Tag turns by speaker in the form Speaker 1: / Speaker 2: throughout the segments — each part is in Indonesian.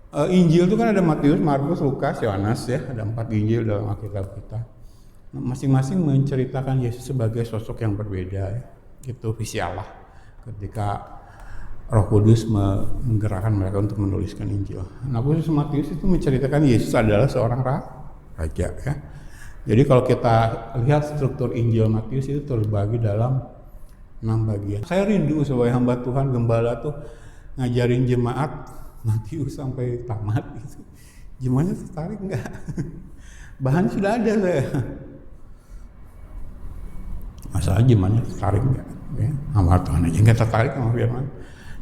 Speaker 1: Injil itu kan ada Matius, Markus, Lukas, Yohanes ya, ada 4 Injil dalam Alkitab kita. Nah, masing-masing menceritakan Yesus sebagai sosok yang berbeda ya. Itu visi Allah ketika Roh Kudus menggerakkan mereka untuk menuliskan Injil. Nah, khusus Matius itu menceritakan Yesus adalah seorang raja ya. Jadi kalau kita lihat struktur Injil Matius itu terbagi dalam 6 bagian. Saya rindu sebagai hamba Tuhan, gembala tuh ngajarin jemaat Matius sampai tamat gitu. Jemaatnya tertarik enggak? Bahan sudah ada saya. Masalah jemaatnya tertarik enggak? Ya, hamba Tuhan aja enggak tertarik sama firman.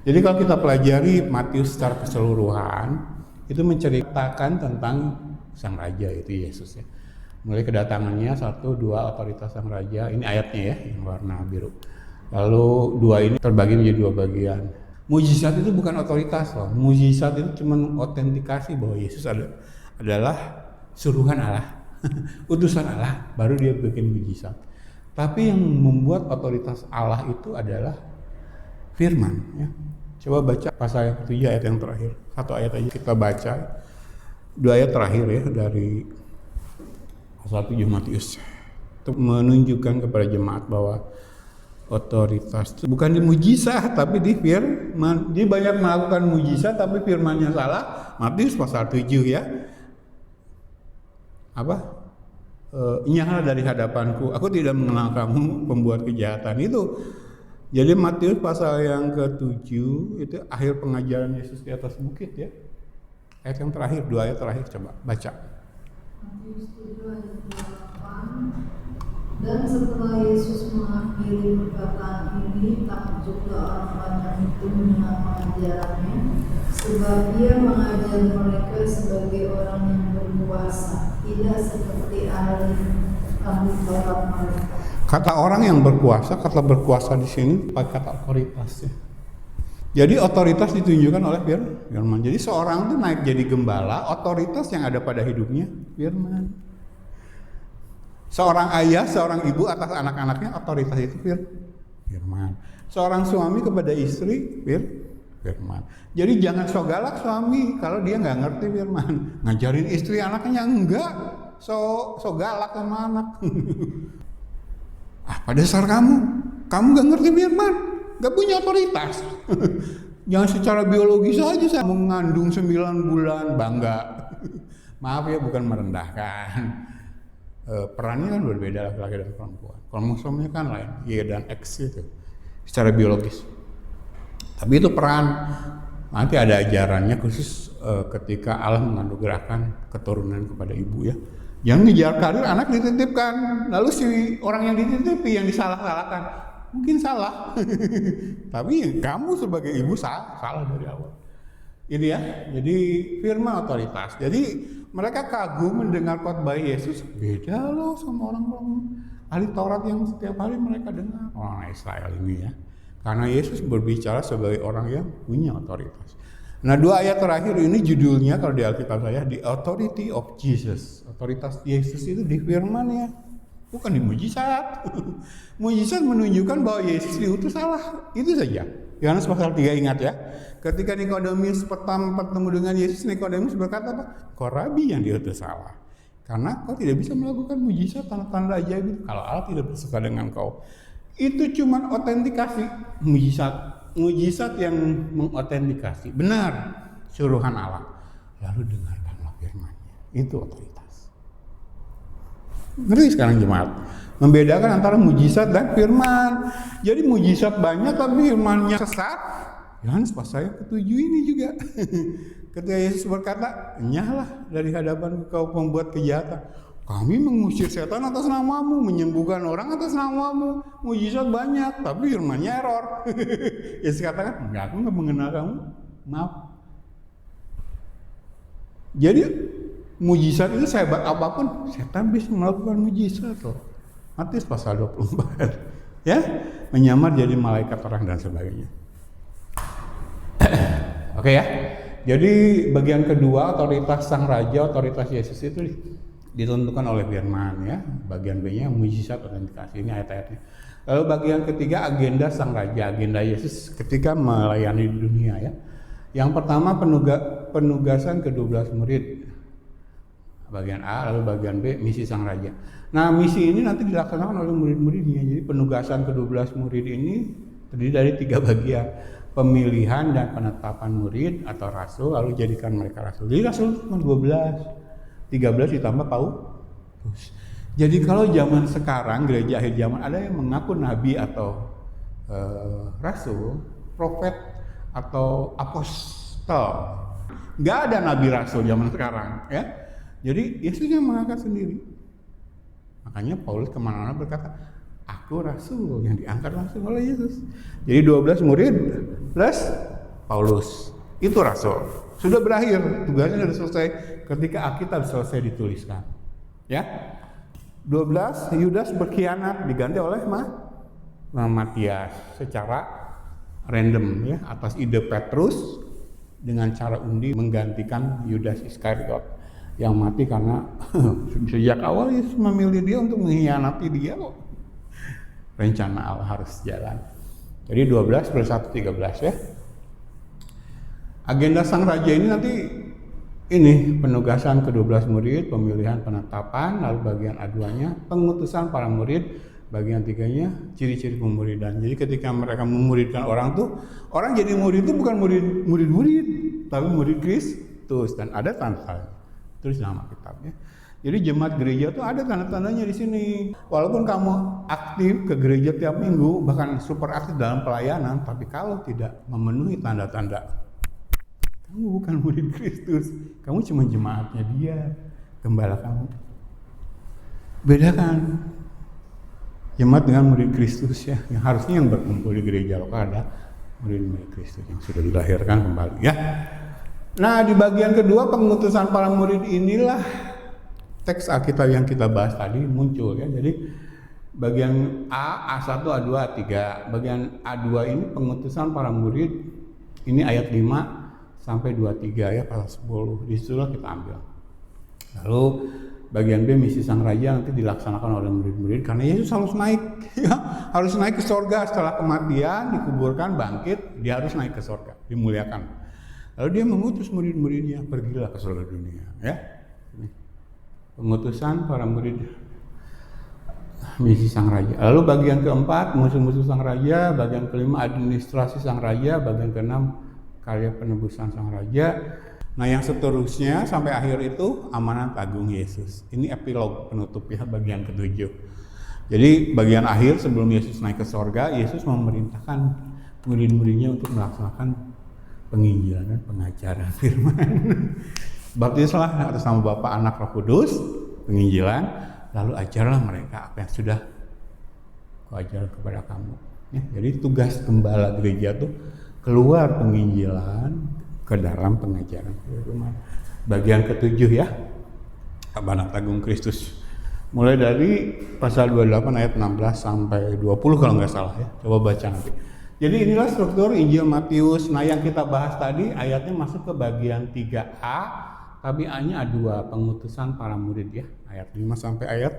Speaker 1: Jadi kalau kita pelajari Matius secara keseluruhan, itu menceritakan tentang sang raja itu Yesus ya. Mulai kedatangannya 1, 2 otoritas sang raja, ini ayatnya ya yang warna biru. Lalu 2 ini terbagi menjadi 2 bagian. Mujizat itu bukan otoritas loh. Mujizat itu cuma autentikasi bahwa Yesus adalah suruhan Allah, utusan Allah, baru dia bikin mujizat. Tapi yang membuat otoritas Allah itu adalah firman ya. Coba baca pasal yang 7 ayat yang terakhir. 1 ayat aja kita baca. 2 ayat terakhir ya dari pasal 7 Matius. Untuk menunjukkan kepada jemaat bahwa otoritas itu bukan di mujizat tapi di firman. Dia banyak melakukan mujizat tapi firmannya salah. Matius pasal 7 ya. Nyala dari hadapanku, aku tidak mengenal kamu pembuat kejahatan itu. Jadi Matius pasal yang ke-7 itu akhir pengajaran Yesus di atas bukit ya. Ayat yang terakhir, 2 ayat terakhir coba baca.
Speaker 2: Matius 7 ayat 8. Dan setelah Yesus mengakhiri perkataan ini, takjublah orang banyak itu mendengar pengajarannya, sebab dia mengajar mereka sebagai orang yang berkuasa, tidak seperti ahli Taurat mereka.
Speaker 1: Kata orang yang berkuasa, kata berkuasa di sini pakai kata otoritas ya. Jadi otoritas ditunjukkan oleh firman. Jadi seorang itu naik jadi gembala, otoritas yang ada pada hidupnya firman. Seorang ayah, seorang ibu atas anak-anaknya, otoritas itu firman. Seorang suami kepada istri firman. Jadi jangan so galak suami kalau dia nggak ngerti firman. Ngajarin istri anaknya enggak, so galak sama anak. Pada dasar kamu nggak ngerti firman, nggak punya otoritas. Jangan secara biologis saja saya mengandung 9 bulan bangga. Maaf ya, bukan merendahkan. Perannya kan berbeda laki-laki dan perempuan. Kromosomnya kan lain, Y dan X itu secara biologis. Tapi itu peran. Nanti ada ajarannya khusus ketika Allah menganugerahkan keturunan kepada ibu ya. Jangan ngejar karir, anak dititipkan. Lalu si orang yang dititipi yang disalah-salahkan, mungkin salah. Tapi kamu sebagai ibu salah dari awal. Ini ya, jadi firman otoritas. Jadi mereka kagum mendengar khotbah Yesus, beda loh sama orang-orang ahli Taurat yang setiap hari mereka dengar. Orang Israel ini ya, karena Yesus berbicara sebagai orang yang punya otoritas. Nah 2 ayat terakhir ini judulnya kalau di Alkitab saya, The Authority of Jesus. Otoritas Yesus itu di firman ya, bukan di mujizat. Mujizat menunjukkan bahwa Yesus diutus Allah, itu saja. Yohanes pasal 3 ingat ya. Ketika Nikodemus pertama bertemu dengan Yesus, Nikodemus berkata apa? Kau rabi yang diutus Allah. Karena kau tidak bisa melakukan mujizat, tanda-tanda ajaib itu kalau Allah tidak bersuka dengan kau. Itu cuma autentikasi mujizat yang mengautentikasi. Benar, suruhan Allah. Lalu dengarkanlah firman-Nya. Itu otoritas. Ngerti sekarang jemaat? Membedakan antara mujizat dan firman. Jadi mujizat banyak tapi firman-Nya sesat. Yohanes pasal yang ke-7 ini juga. Ketika Yesus berkata, "Nyahlah dari hadapan kau pembuat kejahatan. Kami mengusir setan atas namamu, menyembuhkan orang atas namamu. Mujizat banyak, tapi firman-Nya error." Yesus katakan, "Enggak, aku enggak mengenal kamu. Maaf." Jadi mujizat itu sehebat apapun, setan bisa melakukan mujizat loh. Matius pasal 24. Ya, menyamar jadi malaikat orang dan sebagainya. Oke ya. Jadi bagian kedua, otoritas sang raja, otoritas Yesus itu ditentukan oleh firman ya. Bagian B-nya mujizat autentikasi, ini ayat-ayatnya. Lalu bagian ketiga, agenda sang raja, agenda Yesus ketika melayani dunia ya. Yang pertama penugasan ke-12 murid. Bagian A, lalu bagian B, misi sang raja. Nah, misi ini nanti dilaksanakan oleh murid-muridnya. Jadi penugasan ke-12 murid ini terdiri dari 3 bagian. Pemilihan dan penetapan murid atau rasul, lalu jadikan mereka rasul. Jadi rasul cuma 12, 13 ditambah Paulus. Jadi kalau zaman sekarang, gereja akhir zaman, ada yang mengaku nabi atau rasul, profet atau apostol. Nggak ada nabi rasul zaman sekarang, ya. Jadi Yesus yang mengangkat sendiri. Makanya Paulus kemana-mana berkata, aku rasul yang diangkat langsung oleh Yesus. Jadi 12 murid plus Paulus, itu rasul. Sudah berakhir, tugasnya sudah selesai ketika Alkitab selesai dituliskan. Ya, 12 Yudas berkhianat diganti oleh Matias secara random, ya, atas ide Petrus dengan cara undi menggantikan Yudas Iskariot yang mati karena sejak awal Yesus memilih dia untuk mengkhianati dia kok. Rencana Allah harus jalan. Jadi 12 plus 1 13, ya. Agenda sang raja ini nanti ini penugasan ke-12 murid, pemilihan penetapan, lalu bagian A2-nya pengutusan para murid, bagian 3-nya ciri-ciri pemuridan. Jadi ketika mereka memuridkan orang tuh, orang jadi murid itu bukan murid-murid, tapi murid Kristus, dan ada tanda tulis nama kitabnya. Jadi jemaat gereja tuh ada tanda-tandanya di sini. Walaupun kamu aktif ke gereja tiap minggu, bahkan super aktif dalam pelayanan, tapi kalau tidak memenuhi tanda-tanda, kamu bukan murid Kristus, kamu cuma jemaatnya dia, gembala kamu. Bedakan jemaat dengan murid Kristus, ya, yang harusnya yang berkumpul di gereja lokal ada murid-murid Kristus yang sudah dilahirkan kembali, ya. Nah, di bagian kedua pengutusan para murid inilah teks Alkitab yang kita bahas tadi muncul, ya. Jadi bagian A, A1, A2, A3. Bagian A2 ini pengutusan para murid. Ini ayat 5 sampai 23, ya, pasal 10. Disitulah kita ambil. Lalu bagian B, misi sang raja nanti dilaksanakan oleh murid-murid karena Yesus harus naik, ya, harus naik ke sorga setelah kematian, dikuburkan, bangkit, dia harus naik ke sorga, dimuliakan. Lalu dia mengutus murid-muridnya, pergilah ke seluruh dunia, ya. Pengutusan para murid, misi sang raja. Lalu bagian keempat, musuh-musuh sang raja. Bagian kelima, administrasi sang raja. Bagian keenam, karya penebusan sang raja. Nah, yang seterusnya sampai akhir itu amanat agung Yesus. Ini epilog penutup, ya, bagian ketujuh. Jadi bagian akhir sebelum Yesus naik ke sorga, Yesus memerintahkan murid-muridnya untuk melaksanakan penginjilan dan pengajaran firman. Baptislah atas nama Bapa, Anak, Roh Kudus, penginjilan, lalu ajarlah mereka apa yang sudah kuajar kepada kamu. Ya, jadi tugas gembala gereja tuh keluar penginjilan ke dalam pengajaran firman. Bagian ketujuh, ya, amanat agung Kristus. Mulai dari pasal 28 ayat 16 sampai 20 kalau nggak salah, ya. Coba baca nanti. Jadi inilah struktur Injil Matius. Nah, yang kita bahas tadi ayatnya masuk ke bagian 3A, tapi A-nya A2, pengutusan para murid, ya. Ayat 5 sampai ayat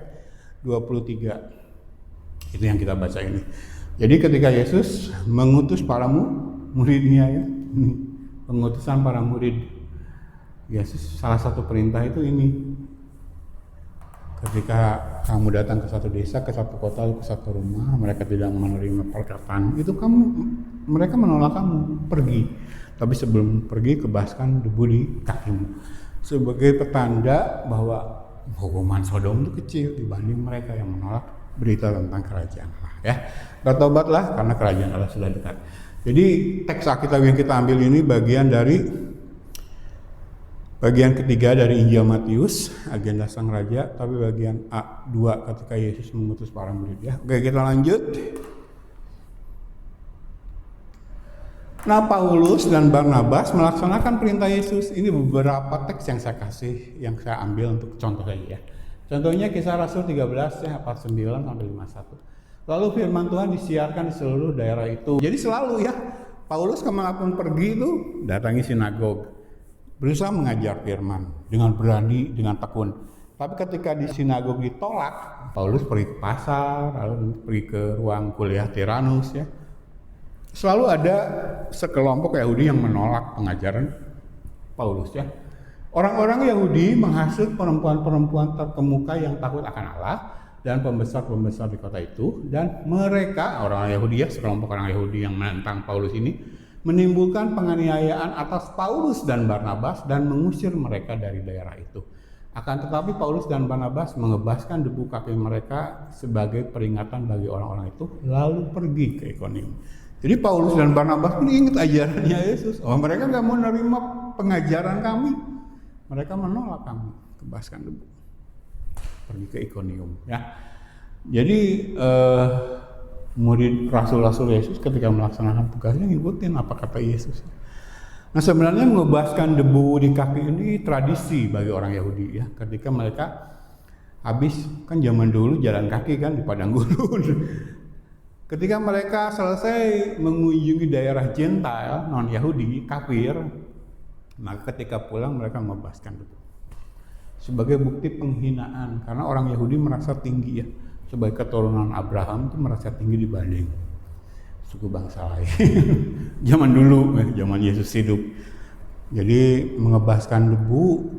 Speaker 1: 23. Itu yang kita baca ini. Jadi ketika Yesus mengutus para muridnya, ya. Pengutusan para murid. Yesus salah satu perintah itu ini. Ketika kamu datang ke satu desa, ke satu kota, ke satu rumah, mereka tidak menerima perkataan, itu mereka menolak kamu, pergi. Tapi sebelum pergi, kebaskan debu di kakimu. Sebagai petanda bahwa hukuman Sodom itu kecil dibanding mereka yang menolak berita tentang kerajaan Allah, ya. Bertobatlah karena kerajaan Allah sudah dekat. Jadi teks Alkitab yang kita ambil ini bagian ketiga dari Injil Matius, agenda sang raja, tapi bagian A2 ketika Yesus mengutus para murid, ya. Oke, kita lanjut. Nah, Paulus dan Barnabas melaksanakan perintah Yesus. Ini beberapa teks yang saya ambil untuk contoh saja, ya. Contohnya Kisah Rasul 13, ya, 49 sampai 51. Lalu firman Tuhan disiarkan di seluruh daerah itu. Jadi selalu, ya, Paulus kemanapun pergi itu datangi sinagog, berusaha mengajar firman dengan berani, dengan tekun. Tapi ketika di sinagog ditolak, Paulus pergi ke pasar, lalu pergi ke ruang kuliah Tiranus, ya. Selalu ada sekelompok Yahudi yang menolak pengajaran Paulus ya. Orang-orang Yahudi menghasut perempuan-perempuan terkemuka yang takut akan Allah dan pembesar-pembesar di kota itu, dan mereka, orang Yahudi ya, sekelompok orang Yahudi yang menentang Paulus ini, menimbulkan penganiayaan atas Paulus dan Barnabas dan mengusir mereka dari daerah itu. Akan tetapi Paulus dan Barnabas mengebaskan debu kaki mereka sebagai peringatan bagi orang-orang itu, lalu pergi ke Ikonium. Jadi Paulus dan Barnabas pun ingat ajarannya Yesus. Oh, mereka nggak mau nerima pengajaran kami. Mereka menolak kami, kebaskan debu. Pergi ke Ikonium ya. Jadi murid rasul-rasul Yesus ketika melaksanakan tugasnya ngikutin apa kata Yesus. Nah, sebenarnya mengebaskan debu di kaki ini tradisi bagi orang Yahudi ya. Ketika mereka habis, kan zaman dulu jalan kaki kan di padang gurun. Ketika mereka selesai mengunjungi daerah Gentile, non-Yahudi, kafir, maka ketika pulang mereka membebaskan debu. Sebagai bukti penghinaan, karena orang Yahudi merasa tinggi ya. Sebagai keturunan Abraham itu merasa tinggi dibanding suku bangsa lain. Zaman dulu, zaman Yesus hidup. Jadi mengebaskan debu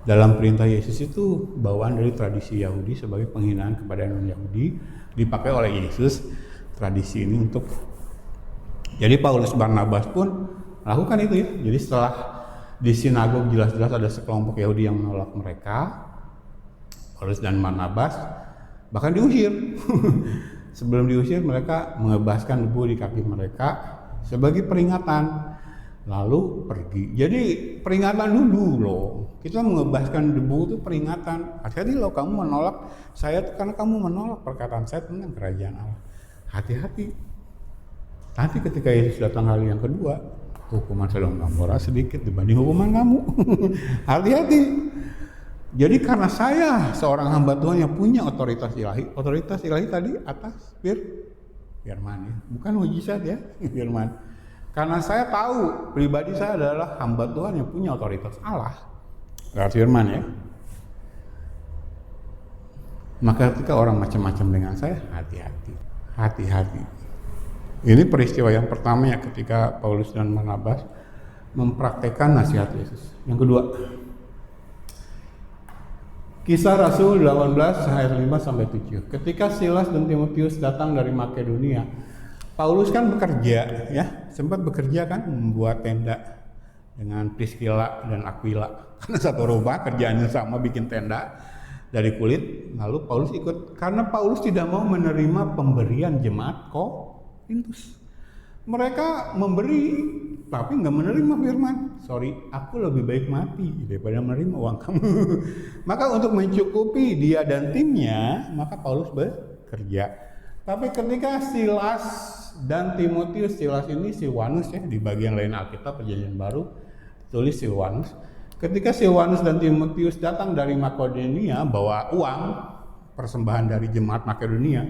Speaker 1: dalam perintah Yesus itu bawaan dari tradisi Yahudi sebagai penghinaan kepada non-Yahudi, dipakai oleh Yesus tradisi ini untuk. Jadi Paulus Barnabas pun lakukan itu ya. Jadi setelah di sinagog jelas-jelas ada sekelompok Yahudi yang menolak mereka, Paulus dan Barnabas bahkan diusir. Sebelum diusir mereka mengebaskan debu di kaki mereka sebagai peringatan, lalu pergi. Jadi peringatan dulu loh. Kita mengebaskan debu itu peringatan. Hati-hati loh, kamu menolak saya karena kamu menolak perkataan saya tentang kerajaan Allah. Hati-hati. Nanti ketika Yesus datang kali yang kedua, hukuman Sodom dan Gomora sedikit dibanding hukuman kamu. Hati-hati. Jadi karena saya seorang hamba Tuhan yang punya otoritas ilahi tadi atas firman ya, bukan mujizat ya, firman. Karena saya tahu pribadi saya adalah hamba Tuhan yang punya otoritas Allah, lewat firman ya. Maka ketika orang macam-macam dengan saya, hati-hati. Ini peristiwa yang pertama ya, ketika Paulus dan Barnabas mempraktekkan nasihat Yesus. Yang kedua, Kisah Rasul 18 ayat 5-7. Ketika Silas dan Timotius datang dari Makedonia, Paulus kan bekerja ya, sempat bekerja kan membuat tenda dengan Priscilla dan Aquila. Karena satu rumah kerjaannya sama, bikin tenda dari kulit. Lalu Paulus ikut karena Paulus tidak mau menerima pemberian jemaat Korintus. Mereka memberi tapi nggak menerima firman. Sorry, aku lebih baik mati daripada menerima uang kamu. Maka untuk mencukupi dia dan timnya, maka Paulus bekerja. Tapi ketika Silas dan Timotius, Silas ini Silwanus ya, di bagian lain Alkitab Perjanjian Baru tulis Silwanus. Ketika Silwanus dan Timotius datang dari Makedonia bawa uang persembahan dari jemaat Makedonia,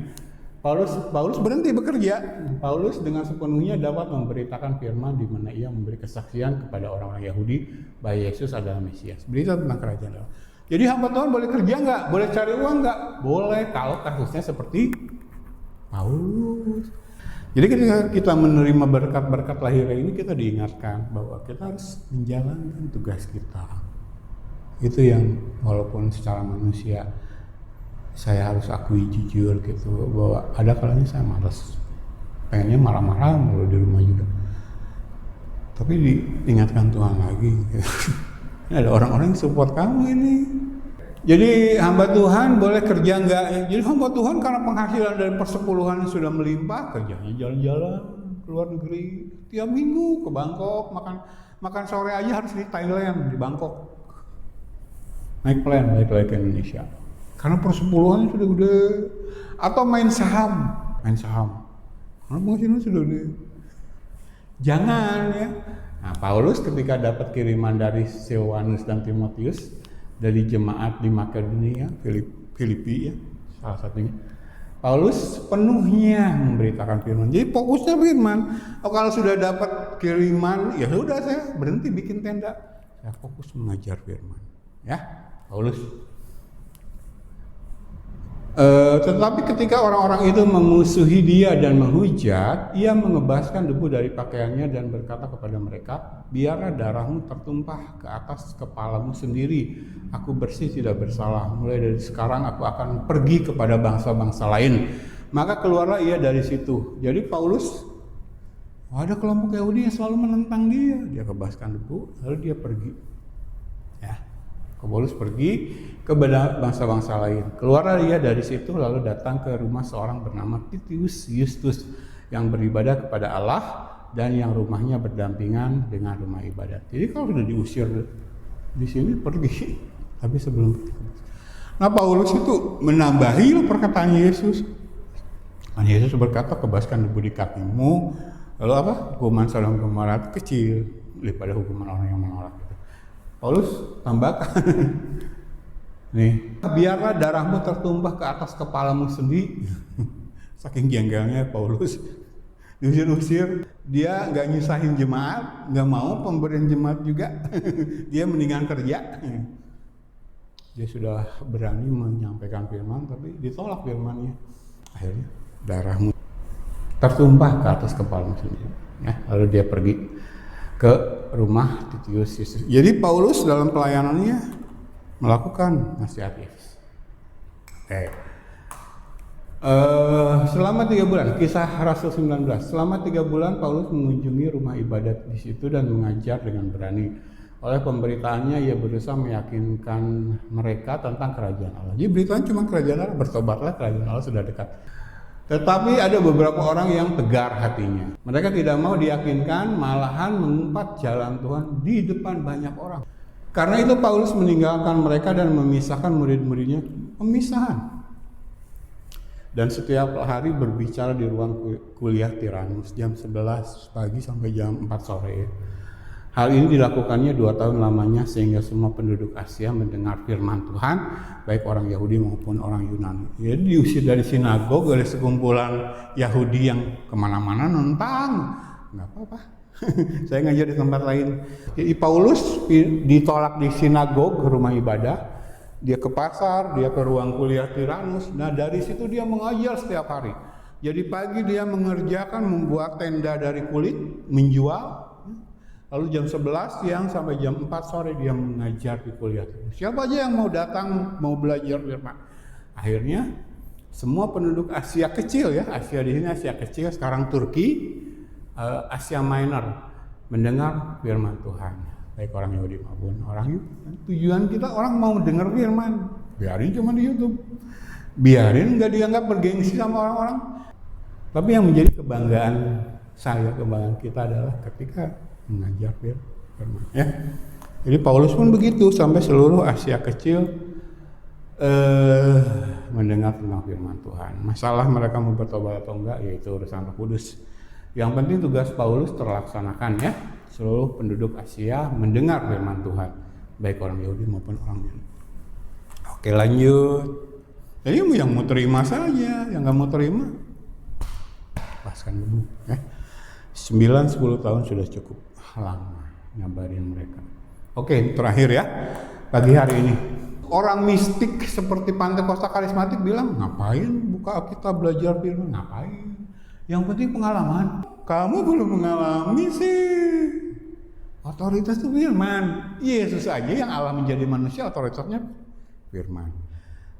Speaker 1: Paulus berhenti bekerja. Paulus dengan sepenuhnya dapat memberitakan firman di mana ia memberi kesaksian kepada orang-orang Yahudi bahwa Yesus adalah Mesias. Berita tentang kerajaan Allah. Jadi hamba Tuhan boleh kerja nggak? Boleh cari uang nggak? Boleh kalau kasusnya seperti Paulus. Jadi ketika kita menerima berkat-berkat lahirnya ini, kita diingatkan bahwa kita harus menjalankan tugas kita. Itu yang walaupun secara manusia saya harus akui jujur gitu, bahwa ada kalanya saya malas, pengennya marah-marah mulu di rumah juga. Tapi diingatkan Tuhan lagi, gitu. Ada orang-orang yang support kamu ini. Jadi hamba Tuhan boleh kerja enggak? Jadi hamba Tuhan karena penghasilan dari persepuluhan sudah melimpah, kerjanya jalan-jalan ke luar negeri tiap minggu ke Bangkok, makan sore aja harus di Thailand, di Bangkok. Naik plane balik lagi ke Indonesia. Karena persepuluhannya sudah gede. Atau main saham. Karena penghasilannya sudah gede. Jangan ya. Nah, Paulus ketika dapat kiriman dari Silwanus dan Timotius dari jemaat di Makedonia, Filipi ya, salah satunya. Paulus penuhnya memberitakan firman. Jadi fokusnya firman. Oh, kalau sudah dapat kiriman, ya sudah saya berhenti bikin tenda. Saya fokus mengajar firman. Ya, Paulus. Tetapi ketika orang-orang itu memusuhi dia dan menghujat, ia mengebaskan debu dari pakaiannya dan berkata kepada mereka, biarlah darahmu tertumpah ke atas kepalamu sendiri. Aku bersih tidak bersalah. Mulai dari sekarang aku akan pergi kepada bangsa-bangsa lain. Maka keluarlah ia dari situ. Jadi Paulus, ada kelompok Yahudi yang selalu menentang dia. Dia kebaskan debu, lalu dia pergi. Ya. Paulus pergi ke bangsa-bangsa lain. Keluarlah dia dari situ lalu datang ke rumah seorang bernama Titius Justus yang beribadah kepada Allah dan yang rumahnya berdampingan dengan rumah ibadat. Jadi kalau sudah diusir di sini pergi. Tapi sebelum nah Paulus itu menambahi perkataan Yesus. Dan Yesus berkata, kebaskan debu di kakimu. Lalu apa? Hukuman Sodom dan Gomora kecil daripada hukuman orang yang menolak. Paulus tambahkan, nih, biarlah darahmu tertumpah ke atas kepalamu sendiri. Saking jengkelnya Paulus diusir-usir, dia nggak nyusahin jemaat, nggak mau pemberian jemaat juga, dia mendingan kerja. Dia sudah berani menyampaikan firman, tapi ditolak firmannya. Akhirnya darahmu tertumpah ke atas kepalamu sendiri. Ya, lalu dia pergi ke rumah Titius Justus. Jadi Paulus dalam pelayanannya melakukan nasihat Yesus. Selama 3 bulan, kisah Rasul 19. Selama 3 bulan Paulus mengunjungi rumah ibadat di situ dan mengajar dengan berani. Oleh pemberitaannya ia berusaha meyakinkan mereka tentang kerajaan Allah. Jadi beritanya cuma kerajaan Allah, bertobatlah kerajaan Allah sudah dekat. Tetapi ada beberapa orang yang tegar hatinya. Mereka tidak mau diyakinkan, malahan mengumpat jalan Tuhan di depan banyak orang. Karena itu Paulus meninggalkan mereka dan memisahkan murid-muridnya. Pemisahan. Dan setiap hari berbicara di ruang kuliah Tiranus jam 11 pagi sampai jam 4 sore. Hal ini dilakukannya 2 tahun lamanya sehingga semua penduduk Asia mendengar firman Tuhan, baik orang Yahudi maupun orang Yunani. Jadi diusir dari sinagog oleh sekumpulan Yahudi yang kemana-mana nentang. Nggak apa-apa, saya ngajar di tempat lain. Jadi Paulus ditolak di sinagog, rumah ibadah. Dia ke pasar, dia ke ruang kuliah Tiranus. Nah dari situ dia mengajar setiap hari. Jadi pagi dia mengerjakan membuat tenda dari kulit, menjual. Lalu jam 11 siang sampai jam 4 sore dia mengajar di kuliah. Siapa aja yang mau datang, mau belajar firman. Akhirnya semua penduduk Asia kecil ya, Asia di sini Asia kecil, sekarang Turki, Asia Minor mendengar firman Tuhan. Baik orang Yahudi maupun orang Yunani. Tujuan kita orang mau dengar firman. Biarin cuma di YouTube. Biarin nggak dianggap bergengsi sama orang-orang. Tapi yang menjadi kebanggaan saya, kebanggaan kita adalah ketika mengajar firman ya. Jadi Paulus pun begitu sampai seluruh Asia kecil mendengar tentang firman Tuhan. Masalah mereka mau bertobat atau enggak yaitu urusan Roh Kudus. Yang penting tugas Paulus terlaksanakan ya. Seluruh penduduk Asia mendengar firman Tuhan, baik orang Yahudi maupun orang Yunani. Oke, lanjut. Jadi yang mau terima saja, yang nggak mau terima lepaskan dulu ya. 9-10 tahun sudah cukup lama ngabarin mereka. Oke, terakhir ya, pagi hari ini orang mistik seperti Pantekosta karismatik bilang, ngapain buka Alkitab belajar firman, ngapain? Yang penting pengalaman. Kamu belum mengalami sih. Otoritas itu firman. Yesus aja yang Allah menjadi manusia otoritasnya firman.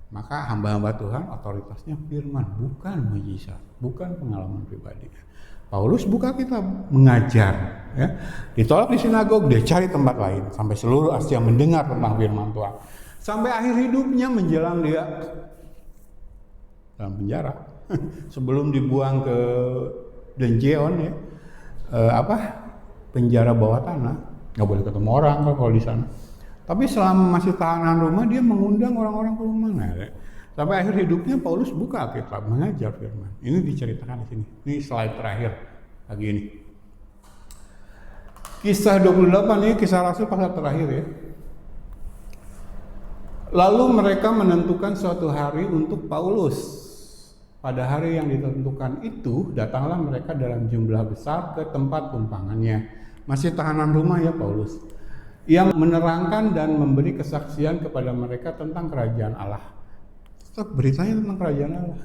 Speaker 1: Maka hamba-hamba Tuhan otoritasnya firman, bukan mujizat, bukan pengalaman pribadi. Paulus buka kitab, mengajar, ya. Ditolak di sinagog, dia cari tempat lain sampai seluruh Asia mendengar tentang firman Tuhan. Sampai akhir hidupnya menjelang dia dalam penjara, sebelum dibuang ke Denjeon ya, penjara bawah tanah, nggak boleh ketemu orang kalau di sana. Tapi selama masih tahanan rumah dia mengundang orang-orang ke rumahnya. Ya. Sampai akhir hidupnya Paulus buka Alkitab, mengajar firman. Ini diceritakan di sini. Ini slide terakhir pagi ini. Kisah 28 ini kisah Rasul pasal terakhir ya. Lalu mereka menentukan suatu hari untuk Paulus. Pada hari yang ditentukan itu, datanglah mereka dalam jumlah besar ke tempat tumpangannya. Masih tahanan rumah ya Paulus. Ia menerangkan dan memberi kesaksian kepada mereka tentang kerajaan Allah. Tetap beritanya tentang kerajaan Allah.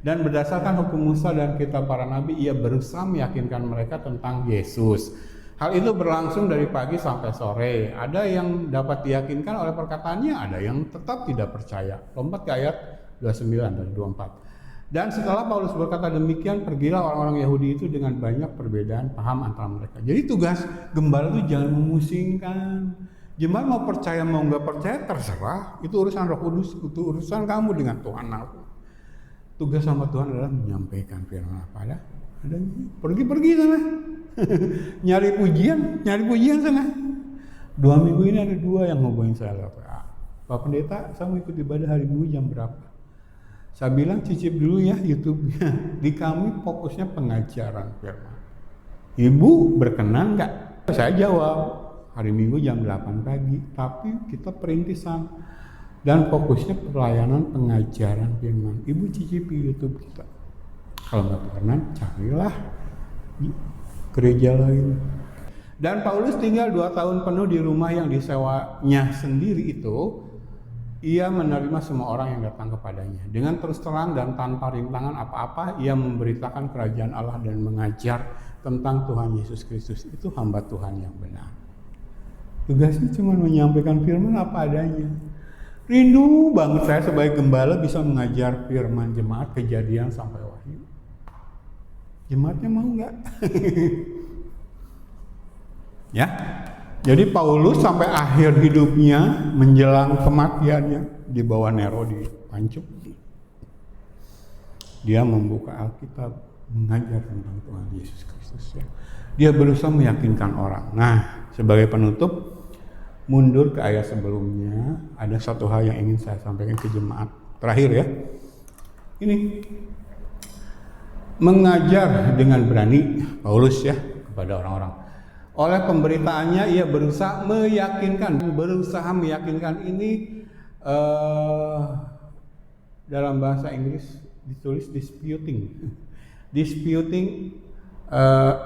Speaker 1: Dan berdasarkan hukum Musa dan kitab para nabi, ia berusaha meyakinkan mereka tentang Yesus. Hal itu berlangsung dari pagi sampai sore. Ada yang dapat diyakinkan oleh perkataannya, ada yang tetap tidak percaya. Lompat ke ayat 29 dan 24. Dan setelah Paulus berkata demikian, pergilah orang-orang Yahudi itu dengan banyak perbedaan paham antara mereka. Jadi tugas gembala itu jangan memusingkan. Jemaat mau percaya mau nggak percaya terserah. Itu urusan Roh Kudus, itu urusan kamu dengan Tuhan. Tugas sama Tuhan adalah menyampaikan firman apa ada pergi sana. nyari pujian sana. 2 minggu ini ada 2 yang ngomongin saya lewat WA. Pak Pendeta, saya mau ikut ibadah hari Minggu jam berapa? Saya bilang cicip dulu ya YouTube-nya. Di kami fokusnya pengajaran firman. Ibu berkenan nggak? Saya jawab, hari Minggu jam 8 pagi. Tapi kita perintisan dan fokusnya pelayanan pengajaran firman. Ibu cicipi YouTube kita. Kalau nggak berkenan, carilah gereja lain. Dan Paulus tinggal 2 tahun penuh di rumah yang disewanya sendiri itu. Ia menerima semua orang yang datang kepadanya. Dengan terus terang dan tanpa rintangan apa-apa, ia memberitakan kerajaan Allah dan mengajar tentang Tuhan Yesus Kristus. Itu hamba Tuhan yang benar. Tugasnya cuma menyampaikan firman apa adanya. Rindu banget saya sebagai gembala bisa mengajar firman jemaat Kejadian sampai Wahyu. Jemaatnya mau nggak? Ya. Jadi Paulus sampai akhir hidupnya menjelang kematiannya di bawah Nero dipancung. Dia membuka Alkitab, mengajar tentang Tuhan Yesus Kristus. Ya. Dia berusaha meyakinkan orang. Nah, sebagai penutup, mundur ke ayat sebelumnya, ada satu hal yang ingin saya sampaikan ke jemaat. Terakhir ya, ini mengajar dengan berani Paulus ya kepada orang-orang. Oleh pemberitaannya ia berusaha meyakinkan ini dalam bahasa Inggris ditulis disputing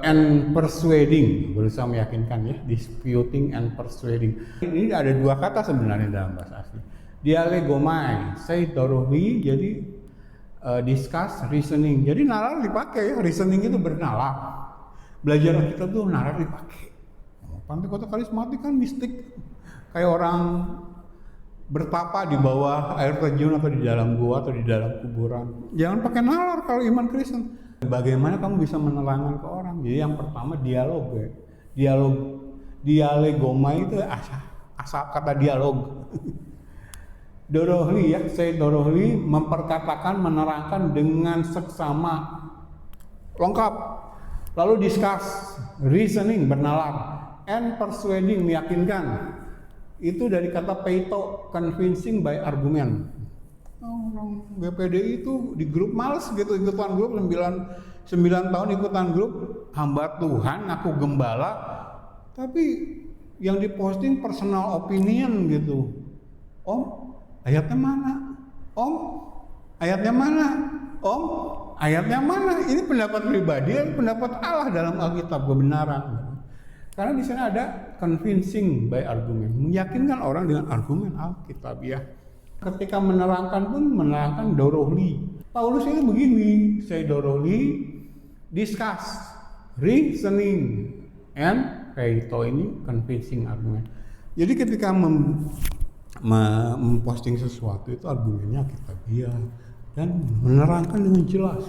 Speaker 1: and persuading, berusaha meyakinkan ya, disputing and persuading. Ini ada 2 kata sebenarnya dalam bahasa asli. Dialegomai, say thoroughly, jadi discuss, reasoning. Jadi nalar dipakai ya, reasoning itu bernalar. Belajar kita tuh nalar dipakai. Pantai karismatik kan mistik, kayak orang bertapa di bawah air terjun atau di dalam gua atau di dalam kuburan. Jangan pakai nalar kalau iman Kristen. Bagaimana kamu bisa menerangkan ke orang? Jadi yang pertama dialog ya. Dialegoma itu asal kata dialog. Dorohli ya, saya dorohli memperkatakan, menerangkan dengan seksama, lengkap. Lalu discuss, reasoning, bernalar, and persuading, meyakinkan. Itu dari kata peito, convincing by argument. Orang BPDI itu di grup males gitu, ikutan grup 9 tahun ikutan grup, hamba Tuhan, aku gembala, tapi yang diposting personal opinion gitu. Om, ayatnya mana? Om, ayatnya mana? Om, ayatnya mana? Ini pendapat pribadi, pendapat Allah dalam Alkitab, kebenaran. Karena di sana ada convincing by argument, meyakinkan orang dengan argumen Alkitab ya. Ketika menerangkan pun menerangkan dorohli. Paulus ini begini, saya dorohli, discuss, reasoning, and peito, ini convincing argument. Jadi ketika memposting sesuatu itu argumennya Alkitabiah dan menerangkan dengan jelas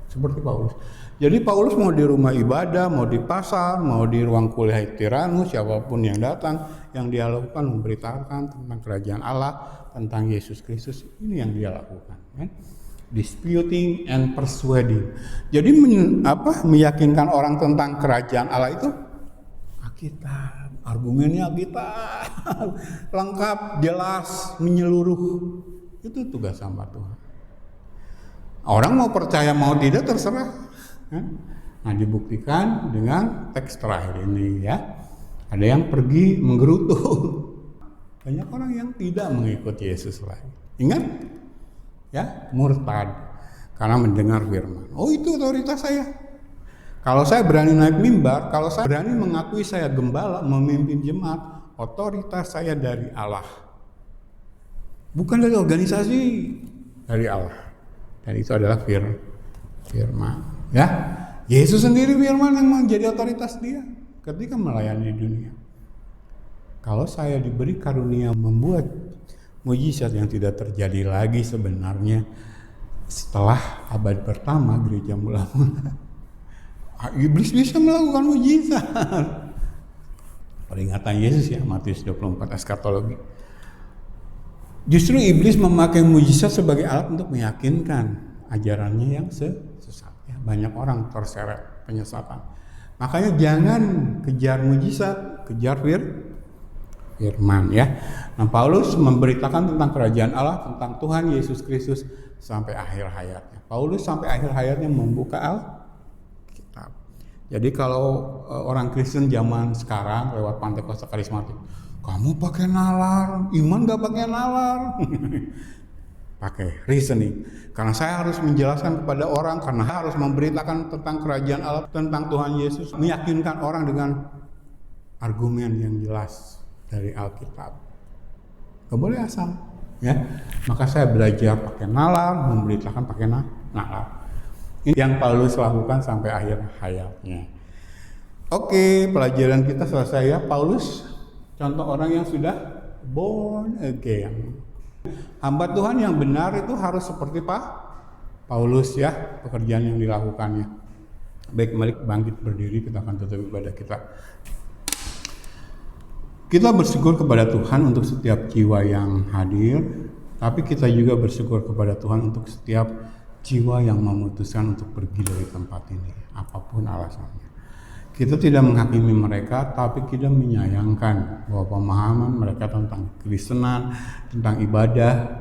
Speaker 1: seperti Paulus. Jadi Paulus mau di rumah ibadah, mau di pasar, mau di ruang kuliah Tiranus, siapapun yang datang, yang dia lakukan memberitakan tentang kerajaan Allah, tentang Yesus Kristus. Ini yang dia lakukan, kan? Disputing and persuading. Jadi meyakinkan orang tentang kerajaan Allah itu Alkitab, argumennya Alkitab, lengkap, jelas, menyeluruh. Itu tugas hamba Tuhan. Orang mau percaya mau tidak terserah. Nah, dibuktikan dengan teks terakhir ini ya. Ada yang pergi menggerutu. Banyak orang yang tidak mengikuti Yesus lagi. Ingat? Ya, murtad karena mendengar firman. Oh, itu otoritas saya. Kalau saya berani naik mimbar, kalau saya berani mengakui saya gembala, memimpin jemaat, otoritas saya dari Allah. Bukan dari organisasi. dari Allah. Dan itu adalah firman. Ya, Yesus sendiri firman yang menjadi otoritas dia ketika melayani dunia. Kalau saya diberi karunia membuat mujizat yang tidak terjadi lagi sebenarnya setelah abad pertama gereja mula-mula, iblis bisa melakukan mujizat. Peringatan Yesus ya, Matius 24 eskatologi. Justru iblis memakai mujizat sebagai alat untuk meyakinkan ajarannya yang sesat. Ya, banyak orang terseret penyesatan. Makanya jangan kejar mujizat, kejar firman ya. Nah, Paulus memberitakan tentang kerajaan Allah, tentang Tuhan Yesus Kristus sampai akhir hayatnya. Paulus sampai akhir hayatnya membuka Alkitab. Jadi kalau orang Kristen zaman sekarang lewat Pentakosta Karismatik, kamu pakai nalar, iman gak pakai nalar. Pakai reasoning. Karena saya harus menjelaskan kepada orang, karena harus memberitakan tentang kerajaan Allah, tentang Tuhan Yesus, meyakinkan orang dengan argumen yang jelas dari Alkitab. Gak boleh asal, ya. Maka saya belajar pakai nalar, memberitakan pakai nalar. Ini yang Paulus lakukan sampai akhir hayatnya. Oke, pelajaran kita selesai ya. Paulus contoh orang yang sudah born again. Hamba Tuhan yang benar itu harus seperti Paulus ya, pekerjaan yang dilakukannya. Baik, mari bangkit berdiri, kita akan tutup ibadah kita. Kita bersyukur kepada Tuhan untuk setiap jiwa yang hadir, tapi kita juga bersyukur kepada Tuhan untuk setiap jiwa yang memutuskan untuk pergi dari tempat ini, apapun alasannya. Kita tidak menghakimi mereka, tapi kita menyayangkan bahwa pemahaman mereka tentang Kristenan, tentang ibadah,